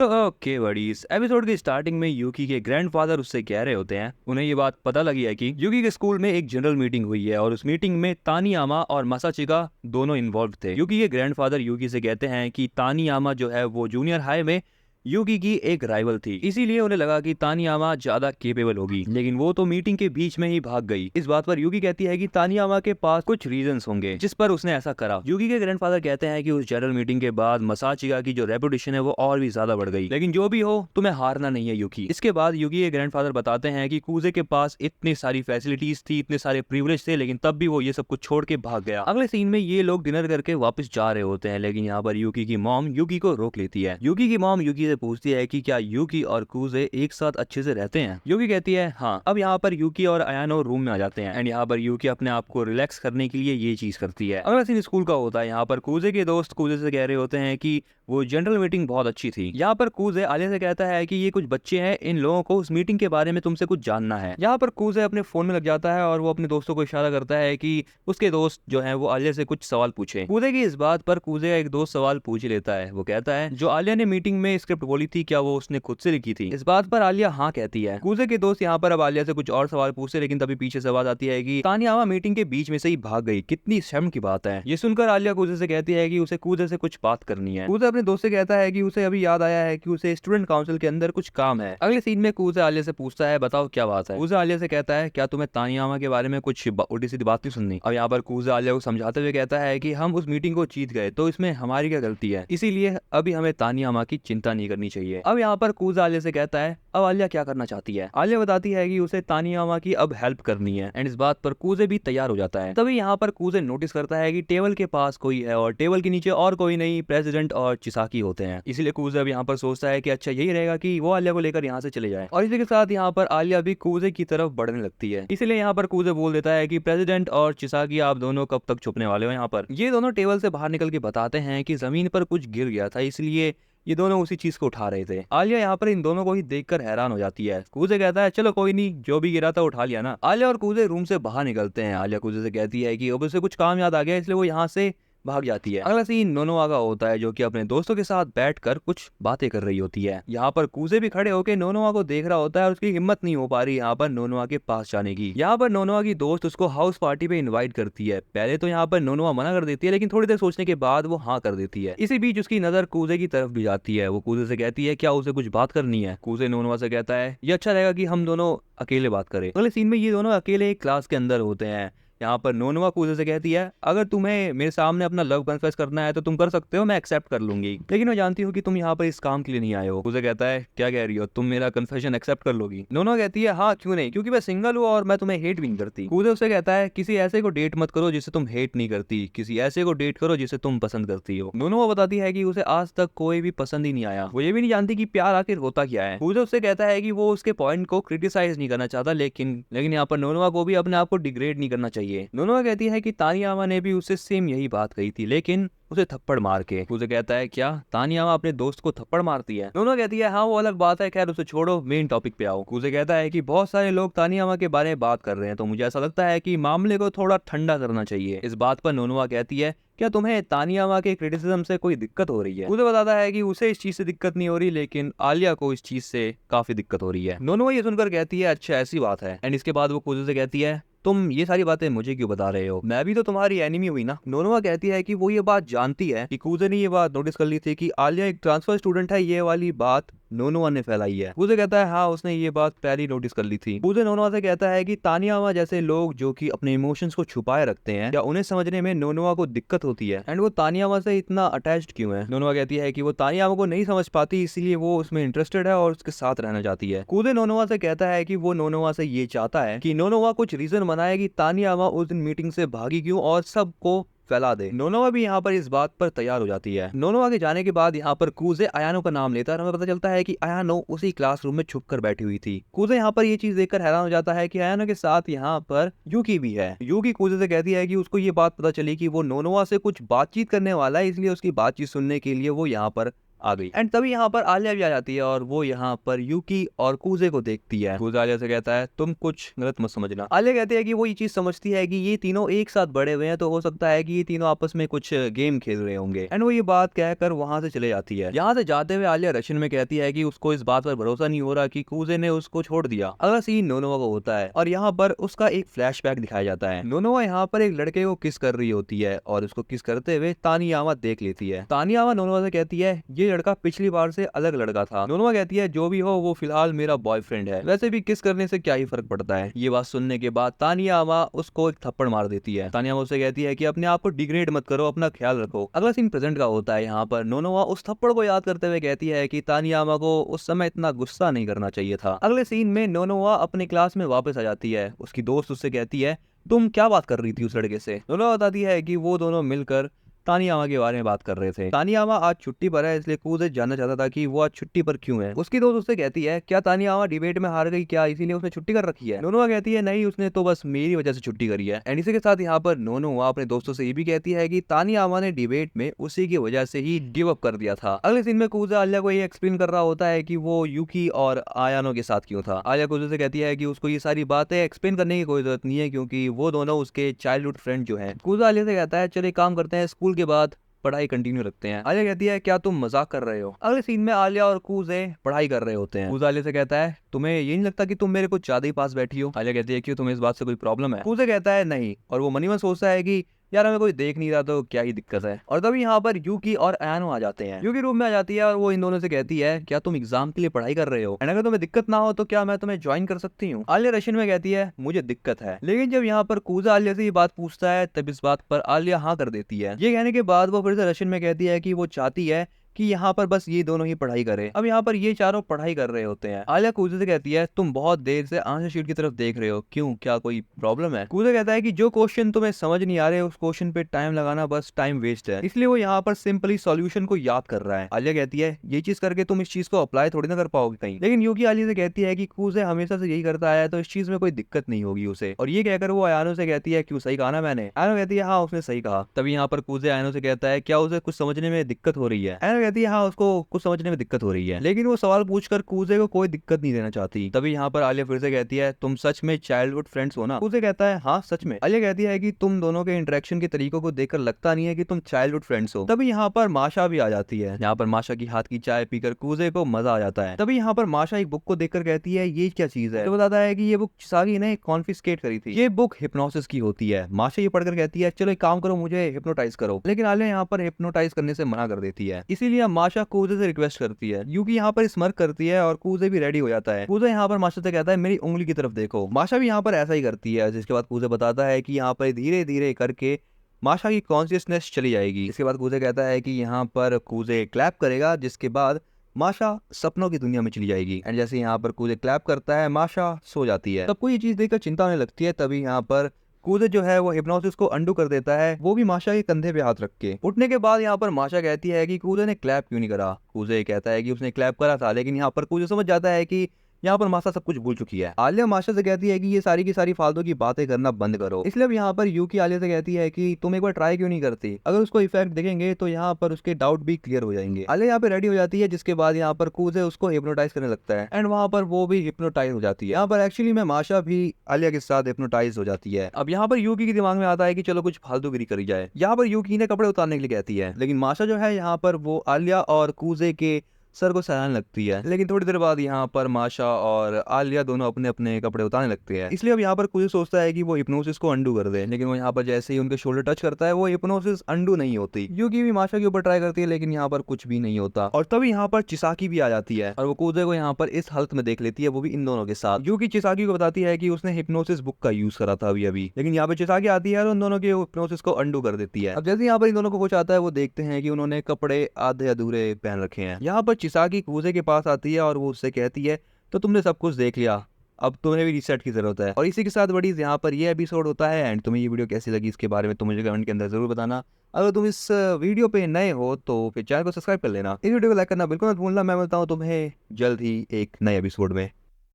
तो okay buddies, episode के starting में यूकी के ग्रैंडफादर उससे कह रहे होते हैं, उन्हें ये बात पता लगी है कि यूकी के स्कूल में एक जनरल मीटिंग हुई है और उस मीटिंग में तानियामा और मासाचिका दोनों इन्वॉल्व थे। यूकी के ग्रैंडफादर यूकी से कहते हैं कि तानियामा जो है वो जूनियर हाई में यूकी की एक राइवल थी, इसीलिए उन्हें लगा कि तानियामा ज्यादा केपेबल होगी, लेकिन वो तो मीटिंग के बीच में ही भाग गई। इस बात पर यूकी कहती है कि तानियामा के पास कुछ रीजंस होंगे जिस पर उसने ऐसा करा। यूकी के ग्रैंडफादर कहते हैं कि उस जनरल मीटिंग के बाद मसाचिका की जो रेपुटेशन है वो और भी ज्यादा बढ़ गई, लेकिन जो भी हो तुम्हें हारना नहीं है यूकी। इसके बाद यूकी के ग्रैंडफादर बताते हैं कि कूजे के पास इतनी सारी फैसिलिटीज थी, इतने सारे प्रिविलेज थे, लेकिन तब भी वो ये सब कुछ छोड़ के भाग गया। अगले सीन में ये लोग डिनर करके वापस जा रहे होते हैं, लेकिन यहाँ पर यूकी की मॉम यूकी को रोक लेती है। यूकी की मॉम यूकी से पूछती है कि क्या यूकी और कूजे एक साथ अच्छे से रहते हैं। यूकी कहती है हाँ। अब यहाँ पर यूकी और अयानो रूम में आ जाते हैं एंड यहाँ पर यूकी अपने आप को रिलैक्स करने के लिए ये चीज करती है। अगला सीन स्कूल का होता है। यहाँ पर कूजे के दोस्त कूजे से कह रहे होते हैं कि वो जनरल मीटिंग बहुत अच्छी थी। यहाँ पर कूजे आलिया से कहता है कि ये कुछ बच्चे हैं, इन लोगों को उस मीटिंग के बारे में तुमसे कुछ जानना है। यहाँ पर कूजे अपने फोन में लग जाता है और वो अपने दोस्तों को इशारा करता है कि उसके दोस्त जो है वो आलिया से कुछ सवाल पूछे। कूजे की इस बात पर कूजे का एक दोस्त सवाल पूछ लेता है। वो कहता है जो आलिया ने मीटिंग में स्क्रिप्ट बोली थी क्या वो उसने खुद से लिखी थी। इस बात पर आलिया हाँ कहती है। कूजे के दोस्त यहाँ पर अब आलिया से कुछ और सवाल पूछते, लेकिन तभी पीछे से आवाज आती है कि तानियामा मीटिंग के बीच में से ही भाग गई। कितनी शर्म की बात है। ये सुनकर आलिया कूजे से कहती है कि उसे कूजे से कुछ बात करनी है। कूजे अपने दोस्त से कहता है कि उसे अभी याद आया है कि उसे स्टूडेंट काउंसिल के अंदर कुछ काम है। अगले सीन में कूजे आलिया से पूछता है बताओ क्या बात है। कूजे आलिया से कहता है क्या तुम्हें तानियामा के बारे में कुछ उल्टी सीधी बात नहीं सुननी। अब यहाँ पर कूजे आलिया को समझाते हुए कहता है कि हम उस मीटिंग को जीत गए तो इसमें हमारी क्या गलती है, इसीलिए अभी हमें तानियामा की चिंता नहीं करनी चाहिए। अब यहाँ पर कूजे आलिया से कहता है अब आलिया क्या करना चाहती है। आलिया बताती है कि उसे तानियामा की अब हेल्प करनी है एंड इस बात पर कूजे भी तैयार हो जाता है। तभी यहाँ पर कूजे नोटिस करता है कि टेबल के पास कोई है और टेबल के नीचे और कोई नहीं, प्रेसिडेंट और चिसाकी होते हैं। इसीलिए कूजे अब यहाँ पर सोचता है कि अच्छा यही रहेगा कि वो आलिया को लेकर यहाँ से चले जाए, और इसी के साथ यहाँ पर आलिया भी कूजे की तरफ बढ़ने लगती है। इसलिए यहाँ पर कूजे बोल देता है कि प्रेसिडेंट और चिसाकी आप दोनों कब तक छुपने वाले हो। यहाँ पर ये दोनों टेबल से बाहर निकल के बताते हैं कि जमीन पर कुछ गिर गया था, इसलिए ये दोनों उसी चीज को उठा रहे थे। आलिया यहाँ पर इन दोनों को ही देखकर हैरान हो जाती है। कूजे कहता है चलो कोई नहीं, जो भी गिरा था उठा लिया ना। आलिया और कूजे रूम से बाहर निकलते हैं। आलिया कूजे से कहती है कि अब उसे कुछ काम याद आ गया, इसलिए वो यहाँ से भाग जाती है। अगला सीन नोनोआ का होता है जो कि अपने दोस्तों के साथ बैठकर कुछ बातें कर रही होती है। यहाँ पर कूजे भी खड़े होकर नोनोआ को देख रहा होता है और उसकी हिम्मत नहीं हो पा रही यहाँ पर नोनोआ के पास जाने की। यहाँ पर नोनोआ की दोस्त उसको हाउस पार्टी पे इनवाइट करती है। पहले तो यहाँ पर नोनोआ मना कर देती है, लेकिन थोड़ी देर सोचने के बाद वो हाँ कर देती है। इसी बीच उसकी नजर कूजे की तरफ भी जाती है। वो कूजे से कहती है क्या उसे कुछ बात करनी है। कूजे नोनोआ से कहता है ये अच्छा रहेगा कि हम दोनों अकेले बात करें। अगले सीन में ये दोनों अकेले एक क्लास के अंदर होते हैं। यहाँ पर नोनोआ कूजे से कहती है अगर तुम्हें मेरे सामने अपना लव कन्फेस करना है तो तुम कर सकते हो, मैं एक्सेप्ट कर लूंगी, लेकिन मैं जानती हूँ कि तुम यहाँ पर इस काम के लिए नहीं आए हो। कूजे कहता है क्या कह रही हो, तुम मेरा कन्फेशन एक्सेप्ट कर लोगी। नोनोआ कहती है हाँ क्यों नहीं, क्योंकि मैं सिंगल हूँ और मैं तुम्हें हेट भी नहीं करती। कूजे उसे कहता है किसी ऐसे को डेट मत करो जिसे तुम हेट नहीं करती, किसी ऐसे को डेट करो जिसे तुम पसंद करती हो। नोनोआ बताती है कि उसे आज तक कोई भी पसंद ही नहीं आया, वो ये भी नहीं जानती कि प्यार आखिर होता क्या है। कूजे उससे कहता है कि वो उसके पॉइंट को क्रिटिसाइज नहीं करना चाहता, लेकिन यहाँ पर नोनोआ को भी अपने आप को डिग्रेड नहीं करना चाहिए। नोनोआ कहती है कि तानियामा ने भी उससे सेम यही बात कही थी, लेकिन उसे थप्पड़ मार के। कूजे कहता है क्या तानियामा अपने दोस्त को थप्पड़ मारती है। नोनोआ कहती है हाँ वो अलग बात है, खैर उसे छोड़ो, मेन टॉपिक पे आओ। कूजे कहता है कि बहुत सारे लोग तानियामा के बारे में बात कर रहे हैं, तो मुझे ऐसा लगता है कि मामले को थोड़ा ठंडा करना चाहिए। इस बात पर नोनोआ कहती है क्या तुम्हें तानियामा के क्रिटिसिज्म से कोई दिक्कत हो रही है। कूजे बताता है कि उसे इस चीज से दिक्कत नहीं हो रही, लेकिन आलिया को इस चीज से काफी दिक्कत हो रही है। नोनोआ ये सुनकर कहती है अच्छा ऐसी बात है, एंड इसके बाद वो कूजे से कहती है तुम ये सारी बातें मुझे क्यों बता रहे हो, मैं भी तो तुम्हारी एनिमी हुई ना। नोनोआ कहती है कि वो ये बात जानती है कि कूजे ने ये बात नोटिस कर ली थी कि आलिया एक ट्रांसफर स्टूडेंट है, ये वाली बात नोनोआ ने फैलाई है। कूजे कहता है हाँ उसने ये बात पहले नोटिस कर ली थी। कूजे नोनोआ से कहता है कि तानियामा जैसे लोग जो कि अपने इमोशंस को छुपाए रखते हैं या उन्हें समझने में नोनोआ को दिक्कत होती है, एंड वो तानियामा से इतना अटैच्ड क्यों है। नोनोआ कहती है कि वो तानियामा को नहीं समझ पाती, इसलिए वो उसमें इंटरेस्टेड है और उसके साथ रहना चाहती है। कूजे नोनोआ से कहता है कि वो नोनोआ से ये चाहता है कि नोनोआ कुछ रीजन बनाए कि तानियामा उस दिन मीटिंग से भागी क्यों और सबको फैला दे। नोनोआ भी यहाँ पर इस बात पर तैयार हो जाती है। नोनोआ के जाने के बाद यहाँ पर कूजे अयानो का नाम लेता है और हमें पता चलता है कि अयानो उसी क्लासरूम में छुप कर बैठी हुई थी। कूजे यहाँ पर ये चीज देखकर हैरान हो जाता है कि अयानो के साथ यहाँ पर यूकी भी है। यूकी कूजे से कहती है कि उसको ये बात पता चली कि वो नोनोआ से कुछ बातचीत करने वाला है, इसलिए उसकी बातचीत सुनने के लिए वो यहाँ पर आ गई। एंड तभी यहाँ पर आलिया भी आ जाती है और वो यहाँ पर यूकी और कूजे को देखती है। कूजे आलिया से कहता है तुम कुछ गलत मत समझना। आलिया कहती है कि वो ये चीज समझती है कि ये तीनों एक साथ बड़े हुए हैं, तो हो सकता है कि ये तीनों आपस में कुछ गेम खेल रहे होंगे। एंड वो ये बात कहकर वहां से चले जाती है। यहाँ से जाते हुए आलिया रशियन में कहती है कि उसको इस बात पर भरोसा नहीं हो रहा कि कूजे ने उसको छोड़ दिया। अगला सीन नोनोवा को होता है और यहाँ पर उसका एक फ्लैशबैक दिखाया जाता है। नोनोवा यहाँ पर एक लड़के को किस कर रही होती है और उसको किस करते हुए तानियामा देख लेती है। तानियामा नोनोवा से कहती है ये लड़का पिछली बार से अलग लड़का था। नोनोवा कहती है जो भी हो वो फिलहाल मेरा बॉयफ्रेंड है, वैसे भी किस करने से क्या ही फर्क पड़ता है। ये बात सुनने के बाद तानियामा उसको एक थप्पड़ मार देती है। तानियामा उससे कहती है कि अपने आप को डिग्रेड मत करो, अपना ख्याल रखो। अगला सीन प्रेजेंट का होता है। यहाँ पर नोनोवा उस थप्पड़ को याद करते हुए कहती है कि तानियामा को उस समय इतना गुस्सा नहीं करना चाहिए था। अगले सीन में नोनोवा अपने क्लास में वापस आ जाती है। उसकी दोस्त उससे कहती है तुम क्या बात कर रही थी उस लड़के से। नोनोवा बताती है कि वो दोनों मिलकर तानियामा के बारे में बात कर रहे थे। तानियामा आज छुट्टी पर है, इसलिए कूजे जानना चाहता था कि वो आज छुट्टी पर क्यों है। उसकी दोस्त उससे कहती है क्या तानियामा डिबेट में हार गई क्या, इसीलिए उसने छुट्टी कर रखी है। नोनोवा कहती है नहीं, उसने तो बस मेरी वजह से छुट्टी करी है। एंड इसी के साथ यहाँ पर नोनोवा अपने दोस्तों से ये भी कहती है कि तानियामा ने डिबेट में उसी की वजह से ही गिव अप कर दिया था। अगले सीन में कूजे आलिया को ये एक्सप्लेन कर रहा होता है कि वो यूकी और आयानो के साथ क्यों था। आलिया कूजे से कहती है कि उसको ये सारी बातें एक्सप्लेन करने की कोई जरूरत नहीं है, क्योंकि वो दोनों उसके चाइल्डहुड फ्रेंड जो है। कूजे आलिया से कहता है चलिए काम करते हैं, स्कूल के बाद पढ़ाई कंटिन्यू रखते हैं। आलिया कहती है क्या तुम मजाक कर रहे हो। अगले सीन में आलिया और कूजे पढ़ाई कर रहे होते हैं। कूजे आलिया से कहता है तुम्हें ये नहीं लगता कि तुम मेरे को ज्यादा ही पास बैठी हो। आलिया कहती है क्यों, तुम्हें इस बात से कोई प्रॉब्लम है। कूजे कहता है नहीं, और वो मनी में सोचता है कि यार हमें कोई देख नहीं रहा तो क्या ही दिक्कत है। और तभी यहाँ पर यूकी और आयानो आ जाते हैं। यूकी रूम में आ जाती है और वो इन दोनों से कहती है क्या तुम एग्जाम के लिए पढ़ाई कर रहे हो, एंड अगर तुम्हें दिक्कत ना हो तो क्या मैं तुम्हें ज्वाइन कर सकती हूँ। आलिया रशियन में कहती है मुझे दिक्कत है, लेकिन जब यहाँ पर कूजा आलिया से ये बात पूछता है तब इस बात पर आलिया हाँ कर देती है। ये कहने के बाद वो फिर से रशियन में कहती है कि वो चाहती है कि यहाँ पर बस ये दोनों ही पढ़ाई करें। अब यहाँ पर ये चारों पढ़ाई कर रहे होते हैं। आलिया कूजे से कहती है तुम बहुत देर से आंसर शीट की तरफ देख रहे हो, क्यों, क्या कोई प्रॉब्लम है। कूजे कहता है कि जो क्वेश्चन तुम्हें समझ नहीं आ रहे उस क्वेश्चन पे टाइम लगाना बस टाइम वेस्ट है, इसलिए वो यहाँ पर सिंपली सॉल्यूशन को याद कर रहा है। आलिया कहती है ये चीज करके तुम इस चीज को अप्लाई थोड़ी ना कर पाओगे कहीं। लेकिन यूकी आलिया से कहती है कि कूजे हमेशा से यही करता है तो इस चीज में कोई दिक्कत नहीं होगी उसे। और ये कहकर वो आयानो से कहती है क्यों, सही कहा ना मैंने। आयानो कहती है हाँ उसने सही कहा। तभी यहाँ पर कूजे आयानो से कहता है क्या उसे कुछ समझने में दिक्कत हो रही है। आयानो कहती है हाँ उसको कुछ समझने में दिक्कत हो रही है, लेकिन वो सवाल पूछकर कूजे को कोई दिक्कत नहीं देना चाहती। तभी यहाँ पर आलिया फिर से कहती है तुम सच में चाइल्डहुड फ्रेंड्स हो ना। कूजे कहता है हाँ सच में। आलिया कहती है कि तुम दोनों के इंटरेक्शन के तरीकों को देखकर लगता नहीं है कि तुम चाइल्डहुड फ्रेंड्स हो। तभी यहाँ पर माशा भी आ जाती है। यहाँ पर माशा की हाथ की चाय पीकर कूजे को मजा आ जाता है। तभी यहाँ पर माशा एक बुक को देखकर कहती है ये क्या चीज है, तो बताता है कि ये बुक चिसागी ने कॉन्फिस्केट करी थी, ये बुक हिप्नोसिस की होती है। माशा ये पढ़कर कहती है चलो एक काम करो, मुझे हिप्नोटाइज करो। लेकिन आलिया यहाँ पर हिप्नोटाइज करने से मना कर देती है, इसीलिए माशा कूजे से रिक्वेस्ट करती है। यूकी यहाँ पर स्मर्क करती है और कूजे भी रेडी हो जाता है। कूजे यहाँ पर माशा से कहता है मेरी उंगली की तरफ देखो। माशा भी यहाँ पर ऐसा ही करती है, जिसके बाद कूजे बताता है कि यहाँ पर धीरे धीरे करके माशा की कॉन्शियसनेस चली जाएगी। इसके बाद कूजे कहता है कि यहाँ पर कूजे क्लैप करेगा, जिसके बाद माशा सपनों की दुनिया में चली जाएगी। एंड जैसे यहाँ पर कूजे क्लैप करता है माशा सो जाती है। सबको ये चीज देखकर चिंता होने लगती है। तभी यहाँ पर कूजे जो है वो हिप्नोसिस को अंडू कर देता है, वो भी माशा के कंधे पे हाथ रख के। उठने के बाद यहाँ पर माशा कहती है कि कूजे ने क्लैप क्यों नहीं करा। कूजे कहता है कि उसने क्लैप करा था, लेकिन यहाँ पर कूजे समझ जाता है कि यहाँ पर माशा सब कुछ भूल चुकी है। आलिया माशा से कहती है कि ये सारी की सारी फालतू की बातें करना बंद करो। इसलिए अब यहाँ पर यूकी आलिया से कहती है कि तुम एक बार ट्राई क्यों नहीं करती, अगर उसको इफेक्ट देखेंगे तो यहाँ पर उसके डाउट भी क्लियर हो जाएंगे। आलिया यहाँ पे रेडी हो जाती है, जिसके बाद यहाँ पर कूजे उसको हिप्नोटाइज करने लगता है एंड वहाँ पर वो भी हिप्नोटाइज हो जाती है। यहाँ पर एक्चुअली में माशा भी आलिया के साथ हिप्नोटाइज हो जाती है। अब यहाँ पर यूकी के दिमाग में आता है कि चलो कुछ फालतूगिरी करी जाए। यहाँ पर यूकी ने कपड़े उतारने के लिए कहती है, लेकिन माशा जो है यहाँ पर वो आलिया और कूजे के सर को सहलाने लगती है। लेकिन थोड़ी देर बाद यहाँ पर माशा और आलिया दोनों अपने अपने कपड़े उतारने लगते हैं। इसलिए अब यहाँ पर कूजे सोचता है कि वो हिप्नोसिस को अंडू कर दे, लेकिन वो यहाँ पर जैसे ही उनके शोल्डर टच करता है वो हिप्नोसिस अंडू नहीं होती। यूकी भी माशा के ऊपर ट्राई करती है, लेकिन यहाँ पर कुछ भी नहीं होता। और तभी यहाँ पर चिसाकी भी आ जाती है और वो कूजे को यहाँ पर इस हालत में देख लेती है, वो भी इन दोनों के साथ। यूकी चिसाकी को बताती है कि उसने हिप्नोसिस बुक का यूज करा था अभी, लेकिन यहाँ पर चिसाकी आती है और उन दोनों के हिप्नोसिस को अंडू कर देती है। अब जैसे यहाँ पर इन दोनों को कुछ आता है, वो देखते हैं कि उन्होंने कपड़े आधे अधूरे पहन रखे हैं। यहाँ पर चिसाकी कूजे के पास आती है और वो उससे कहती है तो तुमने सब कुछ देख लिया, अब तुम्हें भी रिसेट की जरूरत है। और इसी के साथ बड़ी यहाँ पर ये एपिसोड होता है। एंड तुम्हें ये वीडियो कैसी लगी इसके बारे में तुम मुझे कमेंट के अंदर जरूर बताना। अगर तुम इस वीडियो पे नए हो तो फिर चैनल को सब्सक्राइब कर लेना। इस वीडियो को लाइक करना बिल्कुल मत भूलना। मैं मिलता हूँ तुम्हें जल्द ही एक नए एपिसोड में।